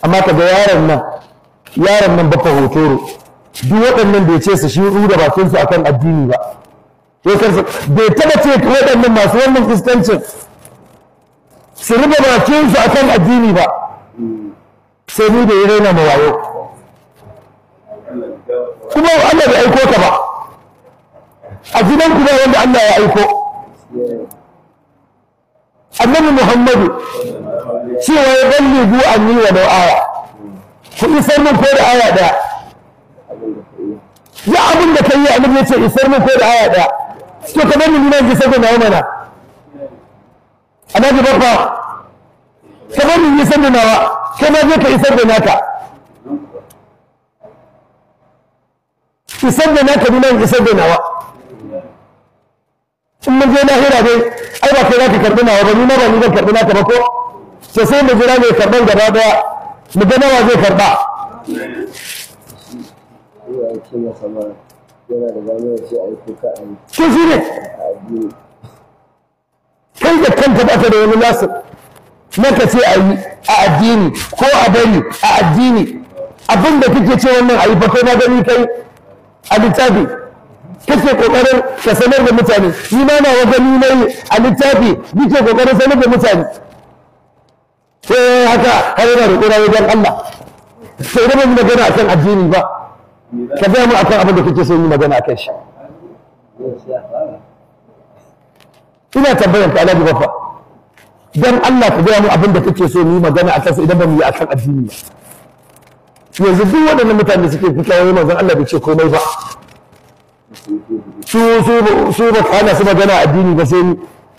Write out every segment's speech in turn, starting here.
amma kaga yaron nan bafa hotoro duk waɗannan bai ce su shiru da bakinsu akan addini ba bai taɓa ce waɗannan masu wannan iskancin su rufe bakinsu akan addini ba sai ni da ya raina ma wayo kuma Allah bai aiko ka ba a gidan ku ba wanda Allah ya aiko annabi Muhammadu cewa ya ballighu anni wa law aya ku isar min ko da aya daya ya abin da kai annabi ya ce isar min ko da aya daya to kamar ni ne isar da nawa mana annabi babba kamar ni isar da nawa kana je ka isar da naka isar da naka ni nan isar da nawa in mun je lahira dai ai ba kai za ka karɓi nawa ba ni ma ba ni zan karɓi naka ba ko to sai mu jira mai karɓan gaba daya mu ga nawa zai karɓa to shi ne kai da kanka ba ka da wani lasir na ka ce a yi a addini ko a bari a addini abin da kake ce wannan a yi fa kai na gani kai a littafi kake kokarin ka sanar da mutane ni ma na gani nayi a littafi nake kokarin sanar da mutane sai haka har yana roƙo wajen Allah sai da mun magana akan addini ba ka ga mu akan abin da kake so yi magana akan shi ina tambayar ka Alhaji Baffa dan Allah ka ga mu abin da kake so yi magana akan sa idan ba mu yi akan addini ba yanzu duk waɗannan mutane da suke fitawa manzon Allah bai ce komai ba su ba kana su magana addini ba sai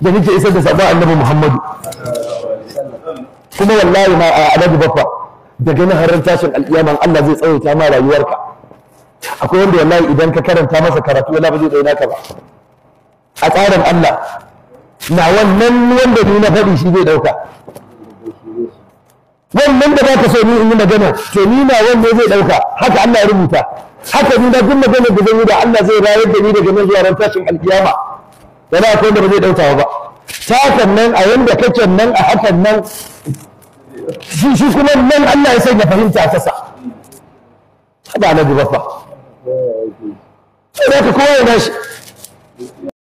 da nake isar da sabon annabi Muhammadu kuma wallahi ma Alhaji Baffa daga nan har tashin alƙiyama Allah zai tsawaita ma rayuwarka akwai wanda wallahi idan ka karanta masa karatu wallahi ba zai daina ka ba a tsarin Allah na wannan wanda ni na faɗi shi zai ɗauka wannan da baka so ni in yi magana to ni na wanda zai ɗauka haka Allah ya rubuta haka ni na duk magana da zan yi da Allah zai rayar da ni daga nan zuwa ran tashin alƙiyama da ba akwai wanda ba zai ɗauka ba ta hakan nan a yanda kake nan a hakan nan shi kuma nan Allah ya sanya fahimta a tasa hada na Baffa sai ka kowa ya nashi